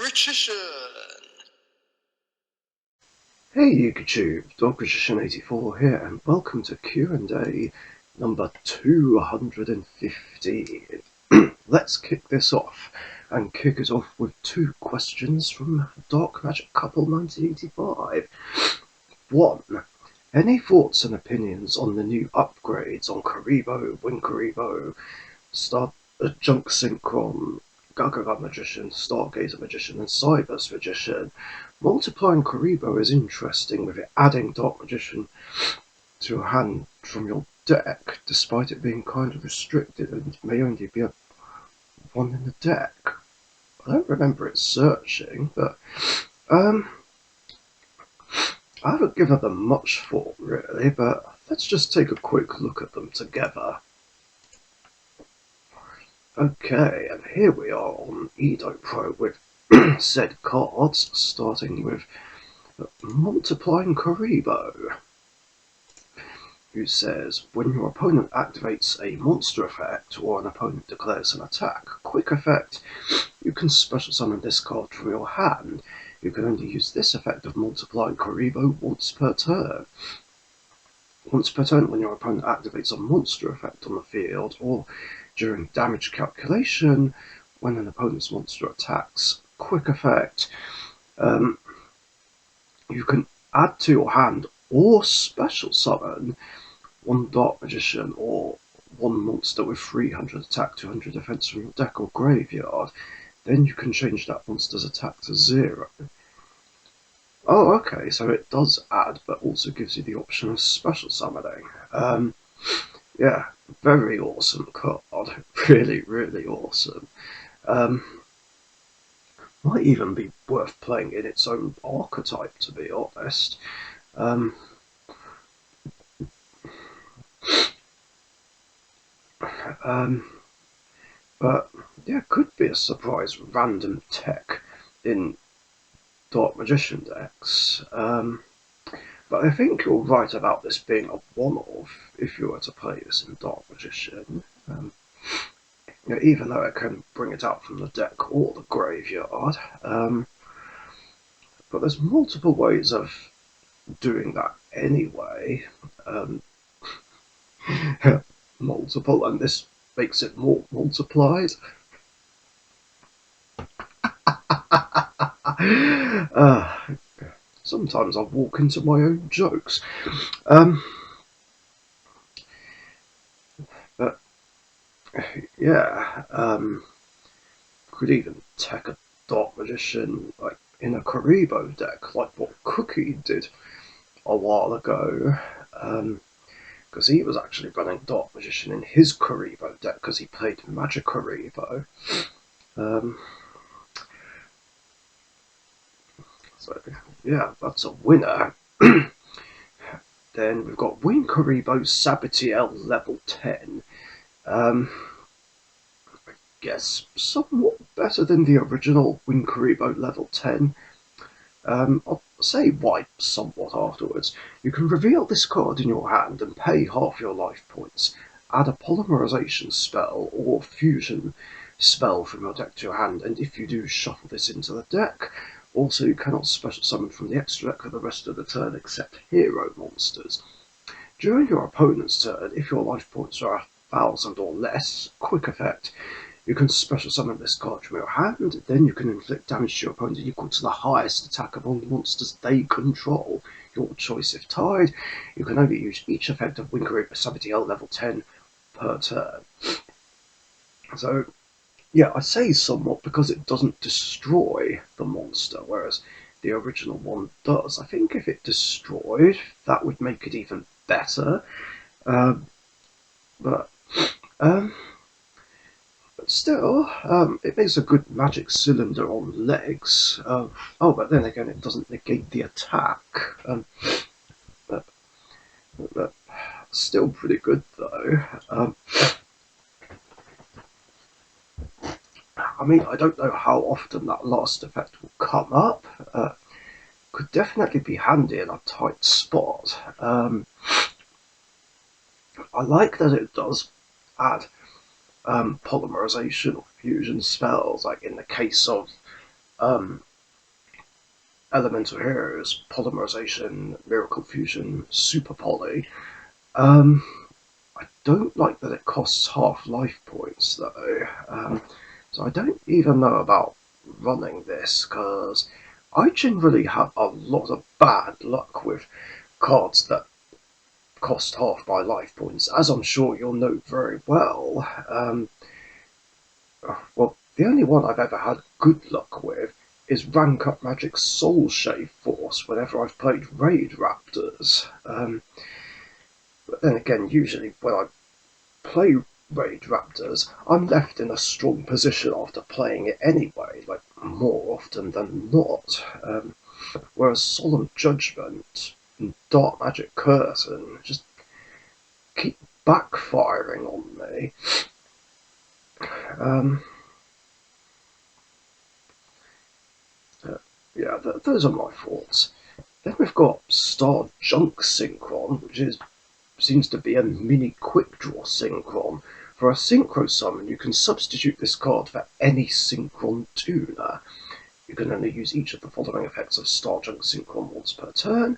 Richician. Hey YouTube, Richician 84 here, and welcome to Q&A number 215. Let's kick this off, and kick it off with two questions from Dark Magic Couple 1985. 1. Any thoughts and opinions on the new upgrades on Karibo, Wing Karibo, Junk Synchron, Gagaga Magician, Stargazer Magician, and Cybers Magician? Multiplying Karibo is interesting, with it adding Dark Magician to your hand from your deck, despite it being kind of restricted and may only be a one in the deck. I don't remember it searching, but I haven't given them much thought really, but let's just take a quick look at them together. Okay, and here we are on Edo Pro with said cards, starting with Multiplying Karibo, who says, when your opponent activates a monster effect or an opponent declares an attack, quick effect, you can special summon this card from your hand. You can only use this effect of Multiplying Karibo once per turn. Once per turn, when your opponent activates a monster effect on the field, or during damage calculation, when an opponent's monster attacks, quick effect, you can add to your hand or special summon one Dark Magician or one monster with 300 attack, 200 defense from your deck or graveyard. Then you can change that monster's attack to 0. Oh, okay, so it does add, but also gives you the option of special summoning. Yeah, very awesome card. Really, really awesome. Might even be worth playing in its own archetype, to be honest. But yeah, could be a surprise random tech in Dark Magician decks. But I think you're right about this being a one-off if you were to play this in Dark Magician. Even though it can bring it out from the deck or the graveyard. But there's multiple ways of doing that anyway. Multiple, and this makes it more multiplied. Sometimes I walk into my own jokes. But yeah, could even tech a Dark Magician like in a Karibo deck, like what Cookie did a while ago. Because he was actually running Dark Magician in his Karibo deck because he played Magic Karibo. So yeah, that's a winner. Then we've got Wing Karibo Sabatiel level 10. I guess somewhat better than the original Wing Karibo level 10. I'll say why somewhat afterwards. You can reveal this card in your hand and pay half your life points. Add a polymerization spell or fusion spell from your deck to your hand, and if you do, shuffle this into the deck. Also, you cannot special summon from the extra deck for the rest of the turn except hero monsters. During your opponent's turn, if your life points are 1,000 or less, quick effect, you can special summon this card from your hand, then you can inflict damage to your opponent equal to the highest attack of all the monsters they control. Your choice if tied. You can only use each effect of Wing Karibo Sabatiel level 10 per turn. So, yeah, I say somewhat because it doesn't destroy the monster, whereas the original one does. I think if it destroyed, that would make it even better. But still, it makes a good magic cylinder on legs. But then again, it doesn't negate the attack. But still pretty good, though. I mean, I don't know how often that last effect will come up. Could definitely be handy in a tight spot. I like that it does add polymerization or fusion spells, like in the case of Um, Elemental Heroes, Polymerization, Miracle Fusion, Super Poly. Um, I don't like that it costs half life points though, so I don't even know about running this because I generally have a lot of bad luck with cards that cost half my life points, as I'm sure you'll know very well. Well, the only one I've ever had good luck with is Rank Up Magic's Soul Shave Force whenever I've played Raid Raptors. But then again, usually when I play Raid Raptors, I'm left in a strong position after playing it anyway, like more often than not. Whereas Solemn Judgment and Dark Magic Curtain just keep backfiring on me. Um, yeah, those are my thoughts. Then we've got Star Junk Synchron, which seems to be a mini quick draw synchron. For a synchro summon, you can substitute this card for any synchron tuner. You can only use each of the following effects of Star Junk Synchron once per turn.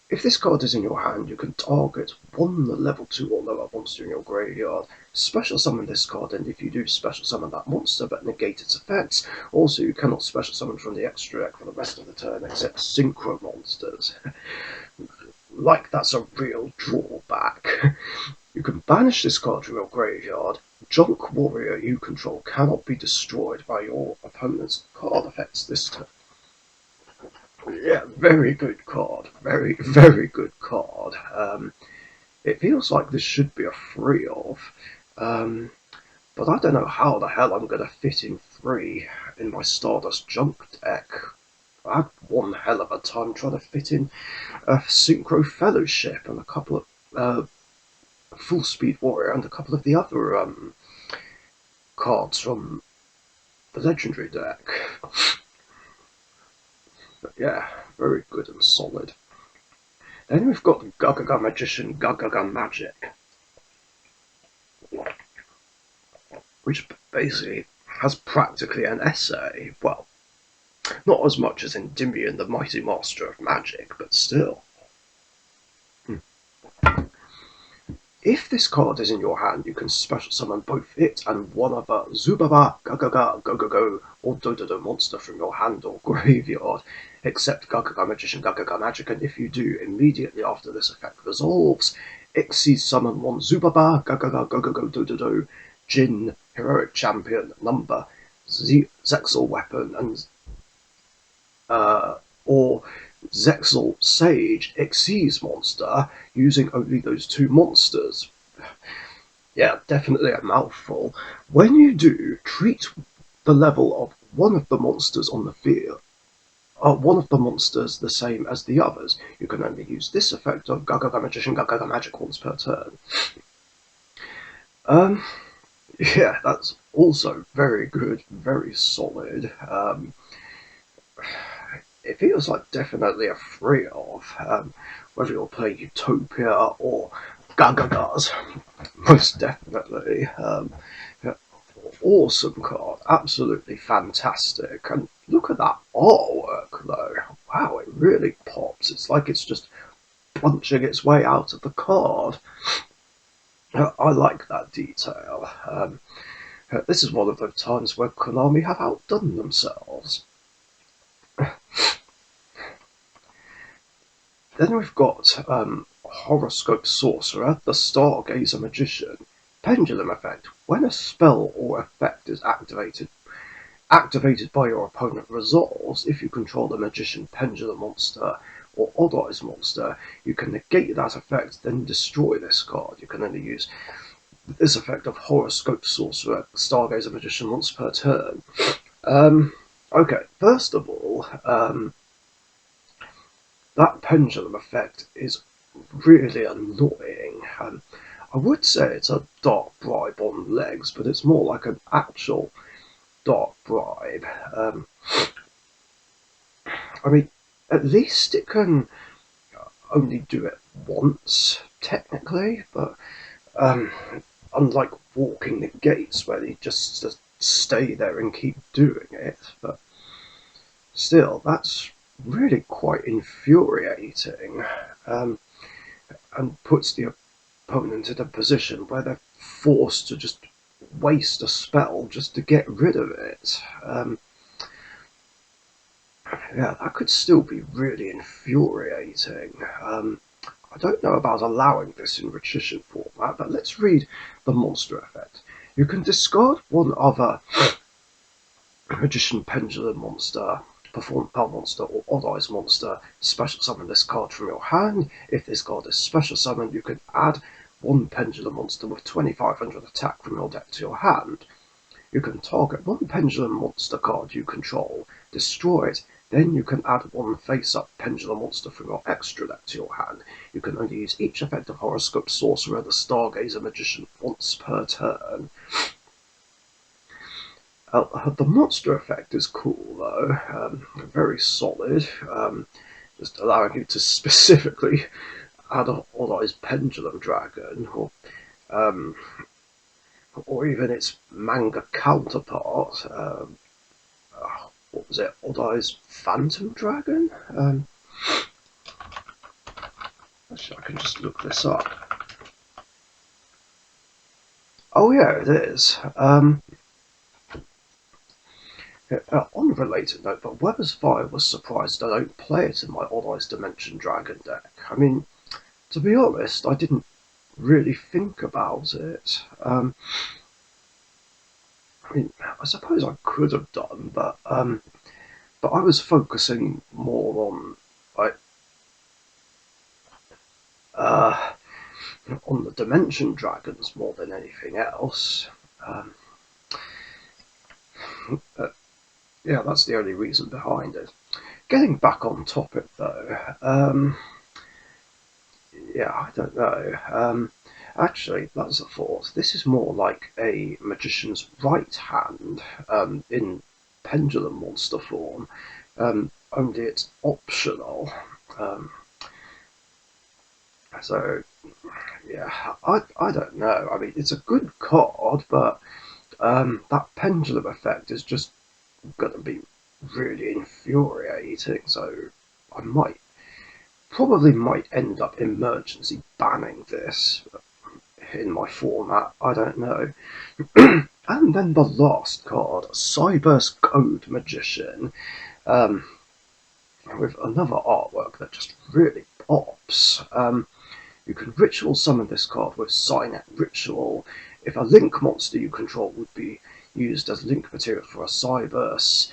If this card is in your hand, you can target one level 2 or lower monster in your graveyard, special summon this card, and if you do, special summon that monster but negate its effects. Also, you cannot special summon from the extra deck for the rest of the turn except synchro monsters. Like that's a real drawback. You can banish this card from your graveyard. Junk Warrior you control cannot be destroyed by your opponent's card effects this turn. Yeah, very good card. Very, very good card. It feels like this should be a free of, but I don't know how the hell I'm going to fit in 3 in my Stardust Junk deck. I had one hell of a time trying to fit in a Synchro Fellowship and a couple of Full Speed Warrior and a couple of the other cards from the Legendary deck. But yeah, very good and solid. Then we've got Gagaga Magician, Gagaga Magic, which basically has practically an essay. Well, not as much as Endymion, the Mighty Master of Magic, but still. If this card is in your hand, you can special summon both it and one other Zubaba, Gagaga, Gogogo, or Dododo monster from your hand or graveyard, except Gagaga Magician, Gagaga Magic, and if you do, immediately after this effect resolves, Xyz summon one Zubaba, Gagaga, Gogogo, Dododo, Jin, Heroic Champion, Number, Zexal Weapon, and or Zexal Sage Xyz monster using only those 2 monsters. Yeah, definitely a mouthful. When you do, treat the level of one of the monsters on the field, one of the monsters the same as the others. You can only use this effect of Gagaga Magician, Gagaga Magic once per turn. Yeah, that's also very good, very solid. It feels like definitely a free of, whether you're playing Utopia or Gagagas, most definitely. Yeah, awesome card, absolutely fantastic. And look at that artwork though. Wow, it really pops. It's like it's just punching its way out of the card. I like that detail. This is one of those times where Konami have outdone themselves. Then we've got Horoscope Sorcerer, the Stargazer Magician. Pendulum effect. When a spell or effect is activated by your opponent resolves, if you control the Magician Pendulum monster or Odd Eyes monster, you can negate that effect, then destroy this card. You can only use this effect of Horoscope Sorcerer, Stargazer Magician once per turn. Okay, first of all, that pendulum effect is really annoying. I would say it's a dark bribe on legs, but it's more like an actual dark bribe. I mean, at least it can only do it once, technically, but unlike walking the gates where you just stay there and keep doing it. But Still, that's really quite infuriating, um, and puts the opponent in a position where they're forced to just waste a spell just to get rid of it. Yeah, that could still be really infuriating. I don't know about allowing this in Richician format, but let's read the monster effect. You can discard one other Magician Pendulum monster, perform Power monster, or Odd Eyes monster, special summon this card from your hand. If this card is special summoned, you can add one Pendulum monster with 2500 attack from your deck to your hand. You can target one Pendulum monster card you control, destroy it, then you can add one face-up Pendulum monster from your extra deck to your hand. You can only use each effect of Horoscope Sorcerer the Stargazer Magician once per turn. The monster effect is cool though, very solid, just allowing you to specifically add an Odd Eyes Pendulum Dragon, um, or even its manga counterpart. What was it? Odd Eyes Phantom Dragon? Actually, I can just look this up. Oh yeah, it is. On a related note, but Weber's Fire was surprised I don't play it in my Odd Eyes Dimension Dragon deck. I mean, to be honest, I didn't really think about it. I mean, I suppose I could have done, but I was focusing more uh, on the Dimension Dragons more than anything else. Um, yeah, that's the only reason behind it. Getting back on topic though, yeah, I don't know. Actually, that's a thought. This is more like a magician's right hand in pendulum monster form, only it's optional. Um, so, yeah, I don't know. I mean, it's a good card, but that pendulum effect is just going to be really infuriating. So, I probably might end up emergency banning this in my format. I don't know. And then the last card, Cyber's Code Magician, um, with another artwork that just really pops. You can ritual summon this card with Signet Ritual. If a link monster you control would be used as link material for a Cyberse,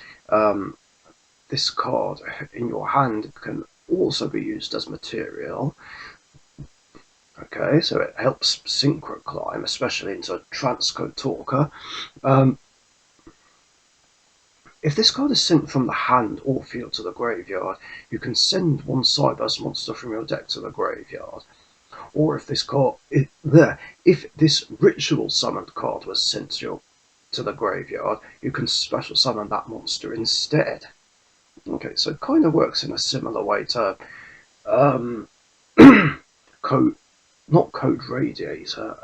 this card in your hand can also be used as material. Okay, so it helps synchro climb, especially into Transcode Talker. If this card is sent from the hand or field to the graveyard, you can send one Cyberse monster from your deck to the graveyard. Or if this ritual summoned card was sent to the graveyard, you can special summon that monster instead. Okay, so it kind of works in a similar way to code, not Code Radiator,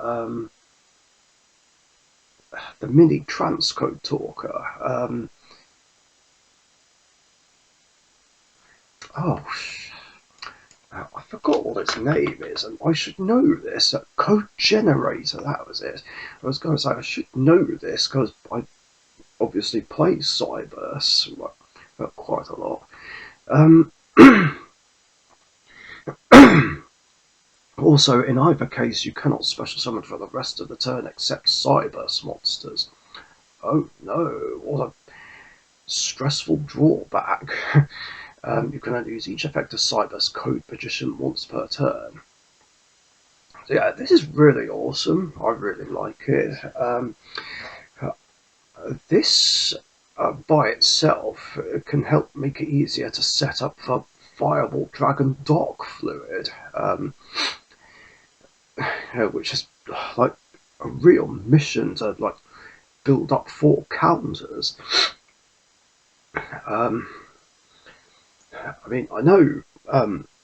the mini transcode talker. Oh, I forgot what its name is, and I should know this. Code Generator, that was it. I was going to say I should know this because I obviously play Cyberse quite a lot. Also, in either case, you cannot special summon for the rest of the turn except Cyberse monsters. Oh no, what a stressful drawback. You can only use each effect of Cyberse Code Magician once per turn. So yeah, this is really awesome. I really like it. This by itself can help make it easier to set up for Fireball Dragon Dark Fluid, which is like a real mission to like build up 4 counters. I mean, I know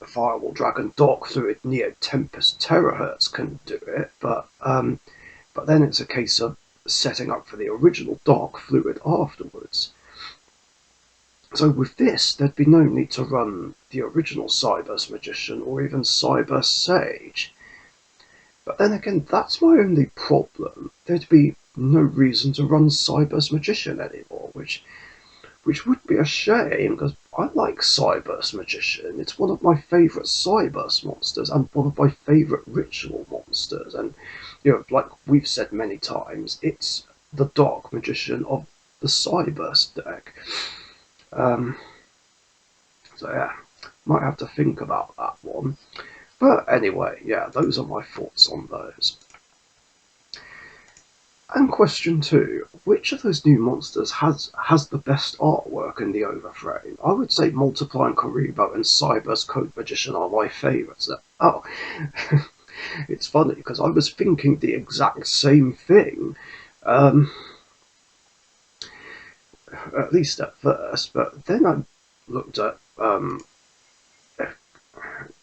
Fireball Dragon Dark Fluid Neo Tempest Terahertz can do it, but then it's a case of setting up for the original Dark Fluid afterwards. So with this, there'd be no need to run the original Cybers Magician or even Cyber Sage. But then again, that's my only problem. There'd be no reason to run Cybers Magician anymore, which would be a shame, because I like Cybers Magician. It's one of my favourite Cybers monsters and one of my favourite ritual monsters. And, like we've said many times, it's the Dark Magician of the Cybers deck. Um, so yeah, might have to think about that one. But anyway, yeah, those are my thoughts on those. And question two, which of those new monsters has the best artwork in the overframe? I would say Multiplying Karibo and Cyber's Code Magician are my favourites. Oh, it's funny because I was thinking the exact same thing, at least at first, but then I looked at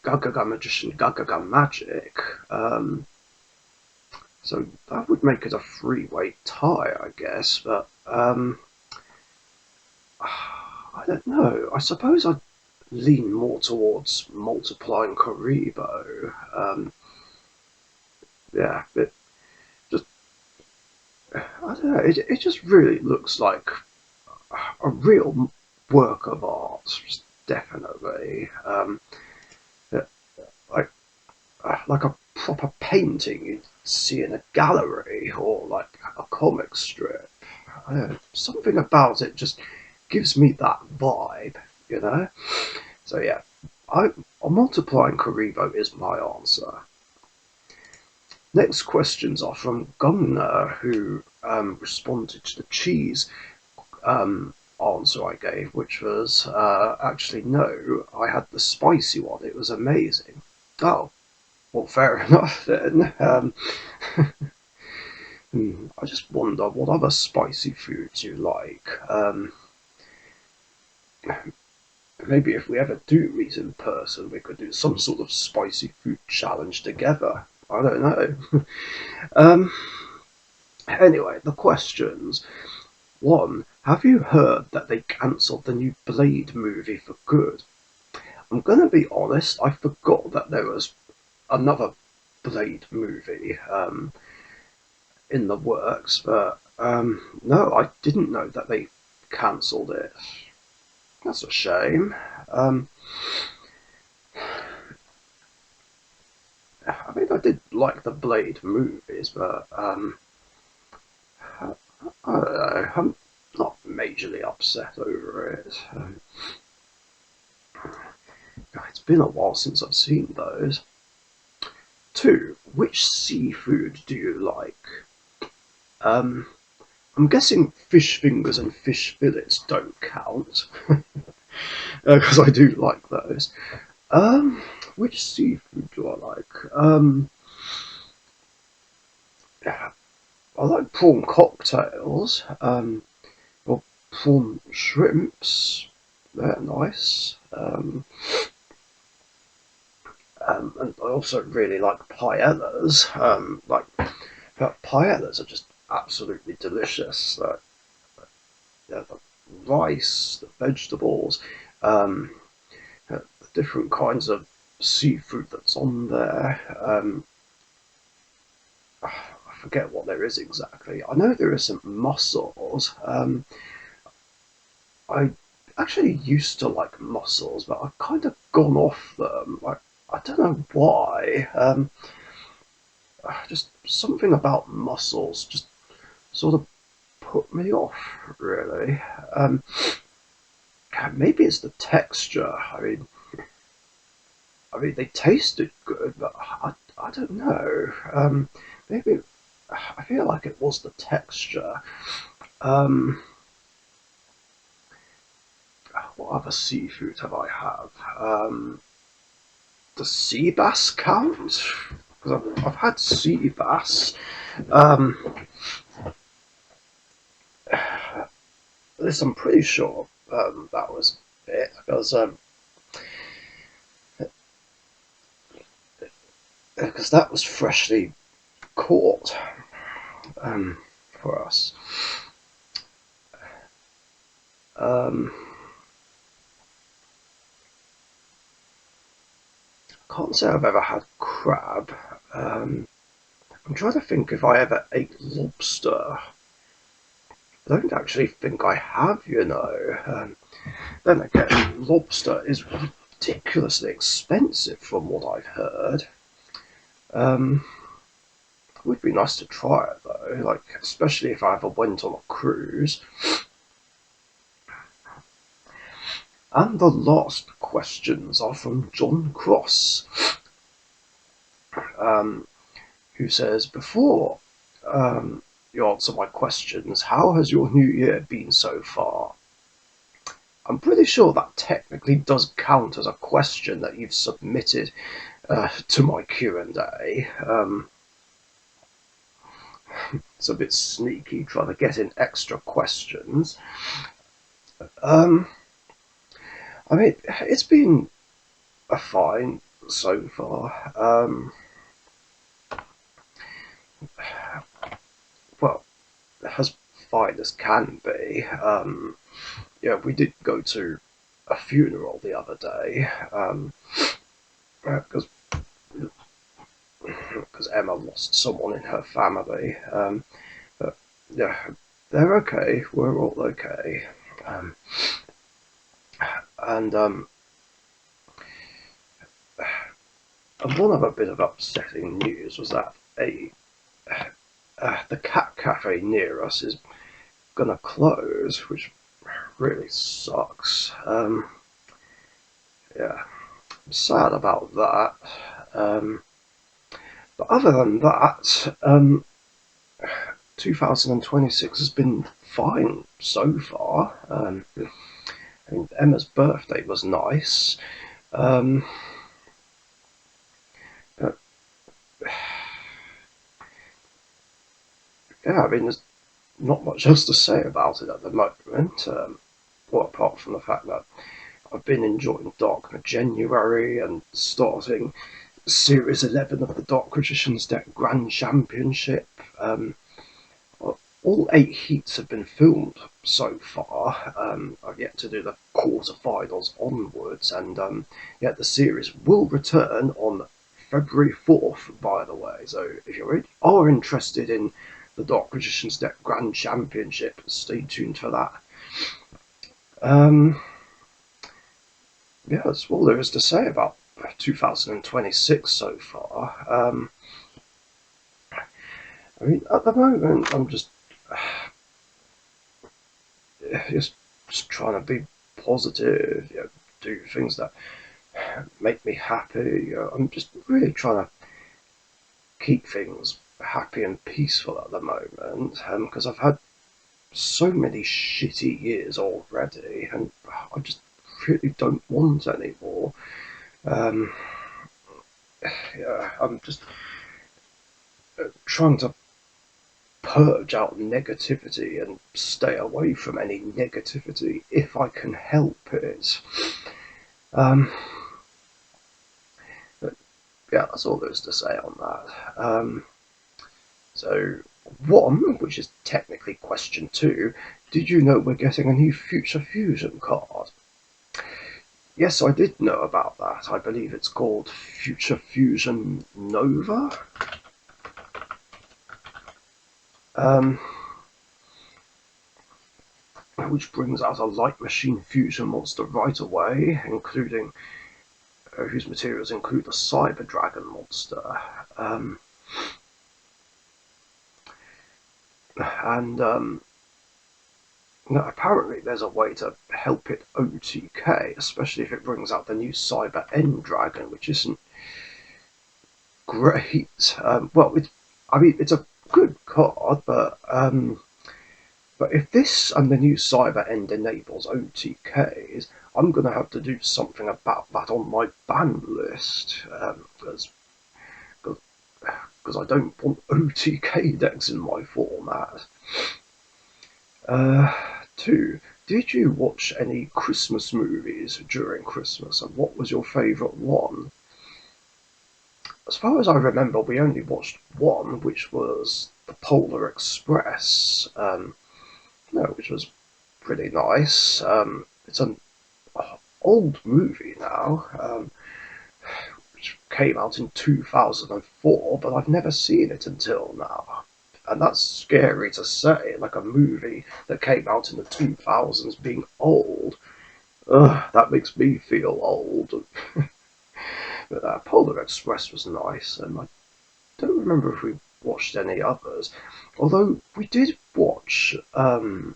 Gagaga Magician, Gagaga Magic. So that would make it a three-way tie, I guess, but I don't know. I suppose I'd lean more towards Multiplying Karibo. Yeah, but just I don't know. It just really looks like a real work of art, definitely. Like like a proper painting you'd see in a gallery or like a comic strip. Something about it just gives me that vibe, you know. So yeah, I Multiplying Karibo is my answer. Next questions are from Gungner, who responded to the cheese answer I gave, which was actually no, I had the spicy one. It was amazing. Oh, well, fair enough then. I just wonder what other spicy foods you like. Maybe if we ever do meet in person, we could do some sort of spicy food challenge together. I don't know. um, anyway, the questions. One, have you heard that they cancelled the new Blade movie for good? I'm going to be honest, I forgot that there was another Blade movie in the works, but no, I didn't know that they cancelled it. That's a shame. I mean, I did like the Blade movies, but I don't know. I'm not majorly upset over it. It's been a while since I've seen those. Two, which seafood do you like? Um, I'm guessing fish fingers and fish fillets don't count, because I do like those. Which seafood do I like? I like prawn cocktails, or prawn shrimps. They're nice. And I also really like paellas. Paellas are just absolutely delicious. The rice, the vegetables, the different kinds of seafood that's on there. I forget what there is exactly. I know there are some mussels. I actually used to like mussels, but I've kind of gone off them. Like, I don't know why. Just something about mussels just sort of put me off, really. Maybe it's the texture. I mean, they tasted good, but I don't know. Maybe I feel like it was the texture. Um, what other seafood have I had? Does sea bass count? Because I've had sea bass. This I'm pretty sure that was it, because that was freshly caught for us. Um, Can't say I've ever had crab. Um, I'm trying to think if I ever ate lobster. I don't actually think I have, you know. Then again, lobster is ridiculously expensive from what I've heard. Um, it would be nice to try it though, like especially if I ever went on a cruise. And the last questions are from John Cross, um, who says, before you answer my questions, how has your new year been so far? I'm pretty sure that technically does count as a question that you've submitted to my Q&A. It's a bit sneaky trying to get in extra questions. Um, I mean, it's been a fine so far. Well, as fine as can be. Yeah, we did go to a funeral the other day because Emma lost someone in her family. But yeah, they're okay. We're all okay. Um, and one other bit of upsetting news was that the cat cafe near us is gonna close, which really sucks. Yeah, I'm sad about that. But other than that, 2026 has been fine so far. I mean, Emma's birthday was nice. Um, but, yeah, I mean, there's not much else to say about it at the moment. Well, apart from the fact that I've been enjoying Dark January and starting Series 11 of the Dark Richician's Deck Grand Championship. All 8 heats have been filmed so far. I've yet to do the quarterfinals onwards, and yeah, the series will return on February 4th, by the way. So if you are interested in the Dark Magician's Deck Grand Championship, stay tuned for that. Yeah, that's all there is to say about 2026 so far. I mean, at the moment, I'm just trying to be positive, you know, do things that make me happy. You know, I'm just really trying to keep things happy and peaceful at the moment because I've had so many shitty years already, and I just really don't want any more. Um, yeah, I'm just trying to purge out negativity and stay away from any negativity if I can help it. Um, but yeah, that's all there is to say on that. So, one, which is technically question two, did you know we're getting a new Future Fusion card? Yes, I did know about that. I believe it's called Future Fusion Nova. Which brings out a Light Machine Fusion monster right away, including whose materials include the Cyber Dragon monster. And apparently there's a way to help it OTK, especially if it brings out the new Cyber End Dragon, which isn't great. Well, it's a good card, but if this and the new Cyber End enables OTKs, I'm going to have to do something about that on my ban list, because I don't want OTK decks in my format. 2. Did you watch any Christmas movies during Christmas, and what was your favourite one? As far as I remember, we only watched one, which was The Polar Express, which was pretty nice. It's an old movie now, which came out in 2004, but I've never seen it until now. And that's scary to say, like a movie that came out in the 2000s being old. Ugh, that makes me feel old. But Polar Express was nice, and I don't remember if we watched any others. Although we did watch the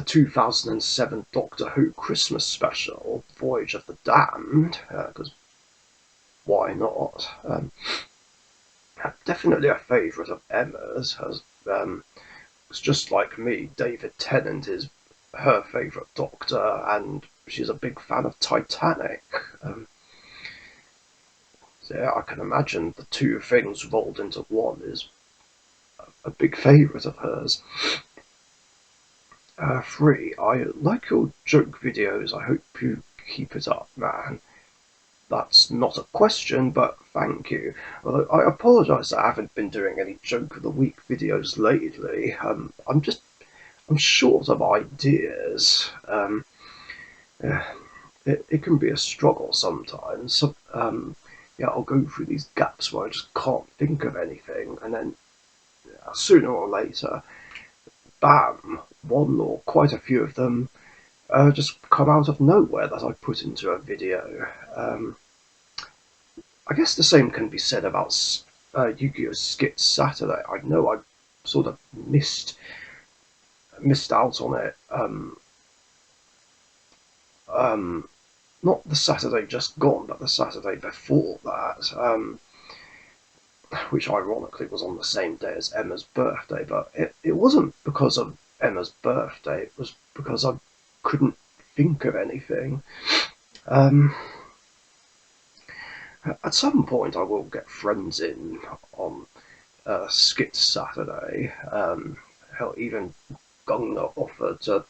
2007 Doctor Who Christmas special, Voyage of the Damned, because why not? Definitely a favourite of Emma's. It's just like me, David Tennant is her favourite Doctor, and she's a big fan of Titanic. So yeah, I can imagine the two things rolled into one is a big favourite of hers. 3. I like your joke videos. I hope you keep it up, man. That's not a question, but thank you. Although I apologise that I haven't been doing any joke of the week videos lately. I'm short of ideas. Yeah, it can be a struggle sometimes. Yeah, I'll go through these gaps where I just can't think of anything, and then sooner or later, bam, one or quite a few of them just come out of nowhere that I put into a video. I guess the same can be said about Yu-Gi-Oh! Skit Saturday. I know I sort of missed out on it. Not the Saturday just gone, but the Saturday before that, which ironically was on the same day as Emma's birthday. But it wasn't because of Emma's birthday. It was because I couldn't think of anything. At some point, I will get friends in on Skit Saturday. Hell, even Gunga offered to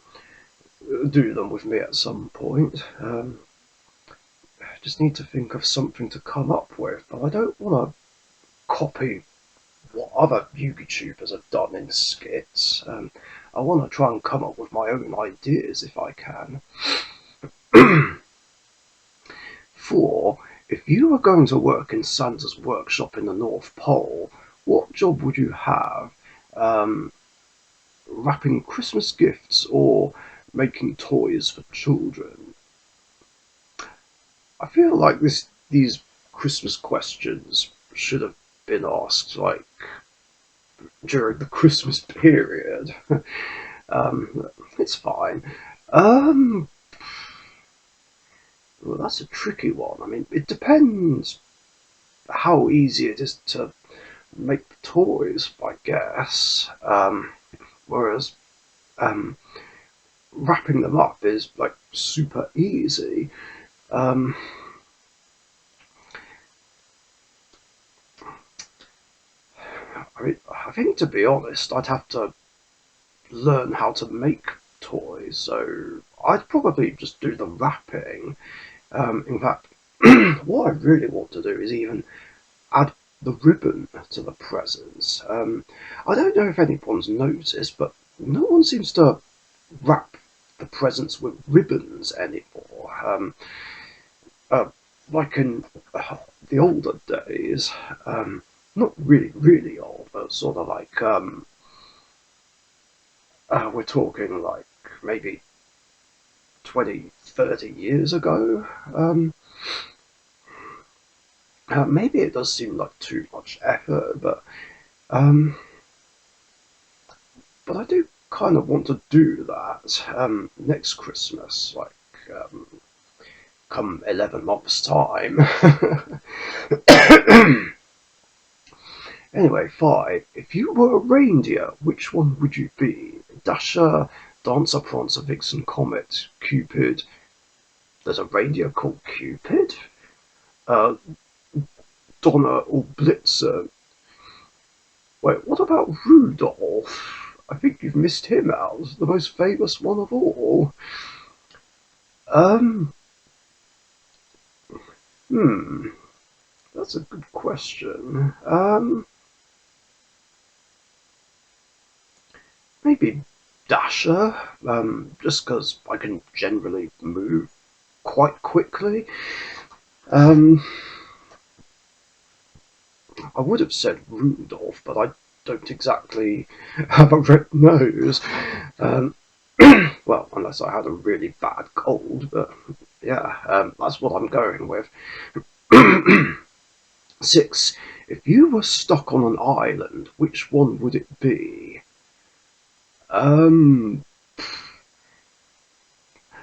do them with me at some point. I just need to think of something to come up with, but I don't want to copy what other YouTubers have done in skits. I want to try and come up with my own ideas if I can. 4. If you were going to work in Santa's workshop in the North Pole, what job would you have? Wrapping Christmas gifts or making toys for children? I feel like these Christmas questions should have been asked like during the Christmas period. It's fine. Well, that's a tricky one. I mean, it depends how easy it is to make the toys, I guess. Whereas wrapping them up is like super easy. I mean, I think to be honest, I'd have to learn how to make toys, so I'd probably just do the wrapping. In fact, what I really want to do is even add the ribbon to the presents. I don't know if anyone's noticed, but no one seems to wrap the presents with ribbons anymore. Like in the older days, not really, really old, but sort of like we're talking like maybe 20, 30 years ago. Maybe it does seem like too much effort, but I do kind of want to do that next Christmas, like come 11 months' time. Anyway, 5. If you were a reindeer, which one would you be? Dasher, Dancer, Prancer, Vixen, Comet, Cupid. There's a reindeer called Cupid? Donner or Blitzen? Wait, what about Rudolph? I think you've missed him out, the most famous one of all. That's a good question. Maybe Dasher, just because I can generally move quite quickly. Um, I would have said Rudolph, but I don't exactly have a red nose. Um, well, unless I had a really bad cold, but yeah, that's what I'm going with. 6. If you were stuck on an island, which one would it be? Um,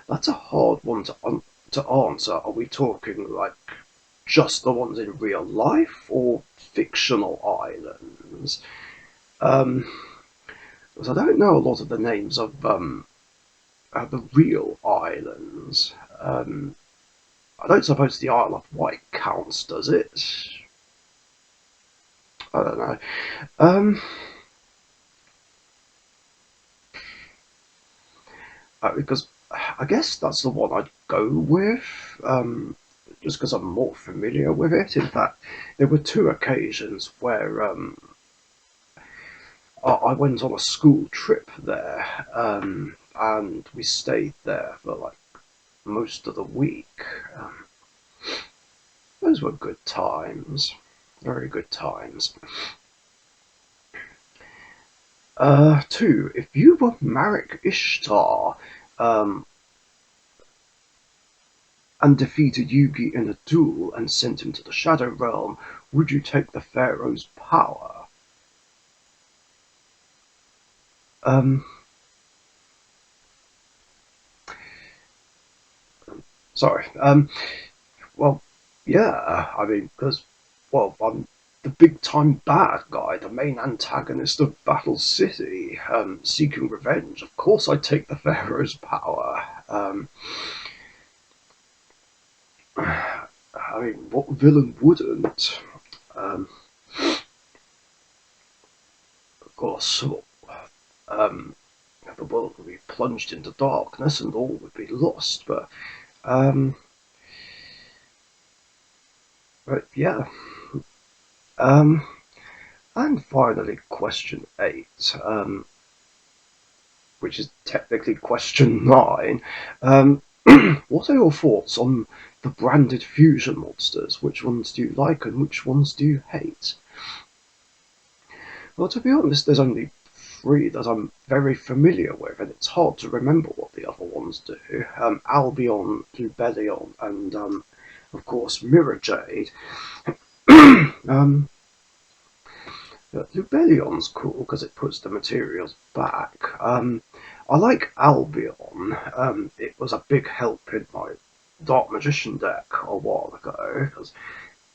that's a hard one to answer. Are we talking like just the ones in real life or fictional islands? Um, because I don't know a lot of the names of the real islands. I don't suppose the Isle of Wight counts, does it? I don't know. Um, because I guess that's the one I'd go with. Just because I'm more familiar with it. In fact, there were two occasions where I went on a school trip there, and we stayed there for like most of the week. Um, those were good times, very good times. 2. If you were Marek Ishtar and defeated Yugi in a duel and sent him to the Shadow Realm, would you take the Pharaoh's power? Um, sorry. Well, yeah, I mean, because, well, I'm the big time bad guy, the main antagonist of Battle City, seeking revenge. Of course, I'd take the Pharaoh's power. I mean, what villain wouldn't? Um, of course, um, the world would be plunged into darkness and all would be lost. Um, but yeah. Um, and finally, question 8, which is technically question 9. Um, what are your thoughts on the branded fusion monsters? Which ones do you like and which ones do you hate? Well, to be honest, there's only 3 that I'm very familiar with, and it's hard to remember what the other ones do. Albion, Lubellion, and of course Mirror Jade. um, Lubellion's cool because it puts the materials back. I like Albion. It was a big help in my Dark Magician deck a while ago because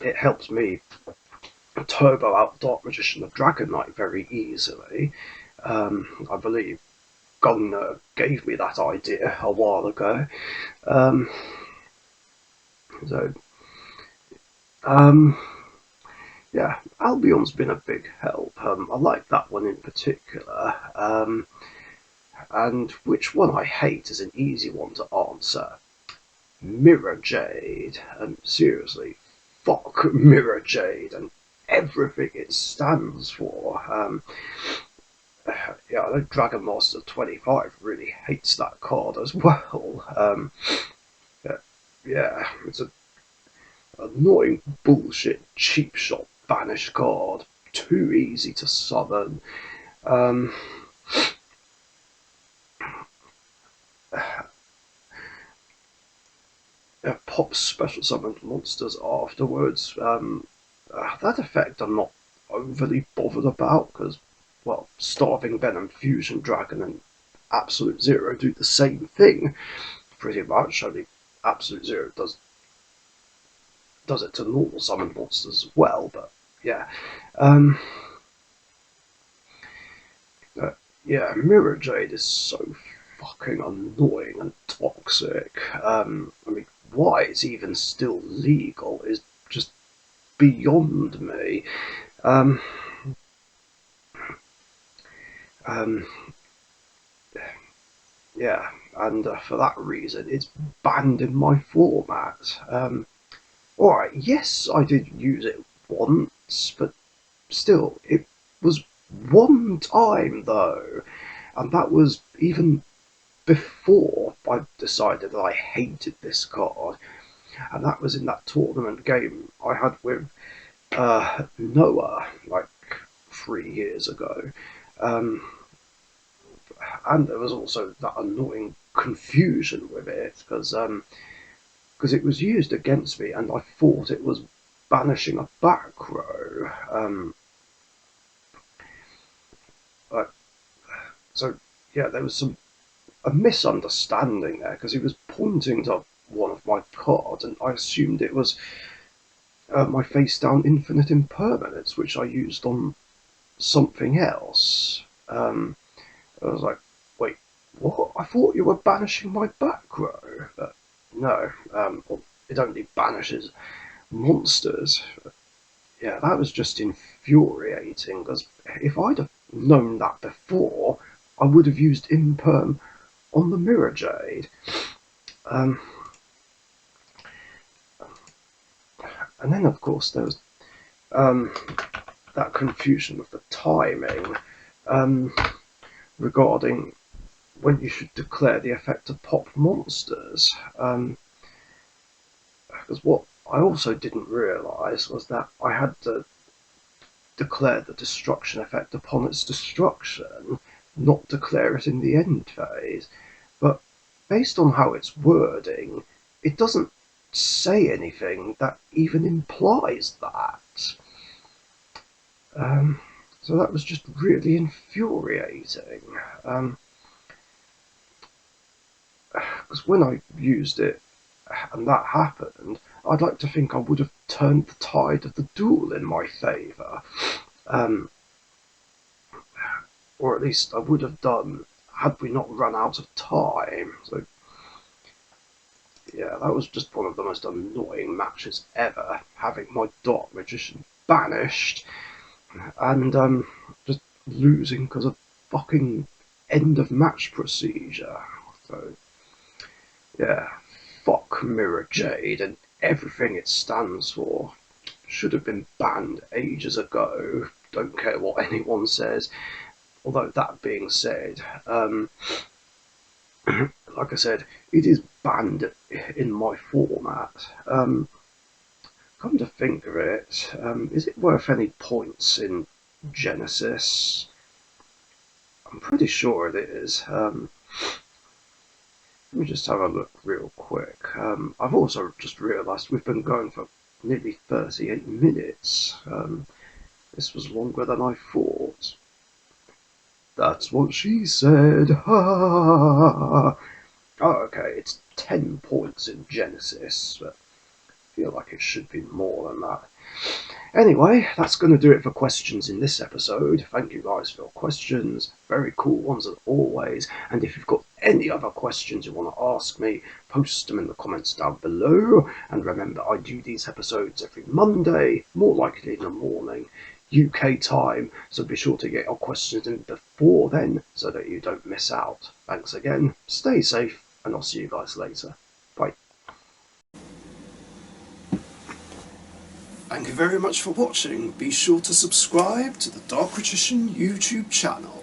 it helps me turbo out Dark Magician of Dragon Knight very easily. I believe Gunner gave me that idea a while ago. Um, so, um, yeah, Albion's been a big help. I like that one in particular. And which one I hate is an easy one to answer. Mirror Jade. Seriously, fuck Mirror Jade and everything it stands for. Yeah, I know Dragon Master 25 really hates that card as well. Yeah, it's an annoying bullshit cheap shot banish card. Too easy to summon. Um, Pops special summoned monsters afterwards. That effect I'm not overly bothered about because, well, Starving Venom, Fusion Dragon, and Absolute Zero do the same thing pretty much. Only Absolute Zero does it to normal summon monsters as well, but yeah. Um, yeah, Mirror Jade is so fucking annoying and toxic. I mean, why it's even still legal is just beyond me. Um, um, yeah, and for that reason, it's banned in my format. Alright, yes, I did use it once, but still, it was one time though, and that was even before I decided that I hated this card. and that was in that tournament game I had with Noah like 3 years ago. Um, and there was also that annoying confusion with it because it was used against me, and I thought it was banishing a back row. Like, so yeah, there was a misunderstanding there because he was pointing to one of my cards, and I assumed it was my face down infinite impermanence, which I used on something else. I was like, wait, what? I thought you were banishing my back row. But no, well, it only banishes monsters. Yeah, that was just infuriating, because if I'd have known that before, I would have used Imperm on the Mirror Jade. Um, and then, of course, there was um, that confusion with the timing um, regarding when you should declare the effect of pop monsters. Because what I also didn't realise was that I had to declare the destruction effect upon its destruction, not declare it in the end phase. But based on how it's wording, it doesn't say anything that even implies that. Um, so that was just really infuriating. Because when I used it and that happened, I'd like to think I would have turned the tide of the duel in my favour. Um, or at least I would have done had we not run out of time. So yeah, that was just one of the most annoying matches ever, having my Dark Magician banished and just losing because of fucking end of match procedure. So yeah, fuck Mirror Jade and everything it stands for. Should have been banned ages ago. Don't care what anyone says. Although that being said, like I said, it is banned in my format. Come to think of it, is it worth any points in Genesis? I'm pretty sure it is. Let me just have a look real quick. I've also just realised we've been going for nearly 38 minutes. This was longer than I thought. That's what she said. Oh, okay, it's 10 points in Genesis, but I feel like it should be more than that. Anyway, that's going to do it for questions in this episode. Thank you guys for your questions. Very cool ones as always. And if you've got any other questions you want to ask me, post them in the comments down below. And remember, I do these episodes every Monday, more likely in the morning, UK time. So be sure to get your questions in before then so that you don't miss out. Thanks again, stay safe, and I'll see you guys later. Bye. Thank you very much for watching. Be sure to subscribe to the Dark Richician YouTube channel.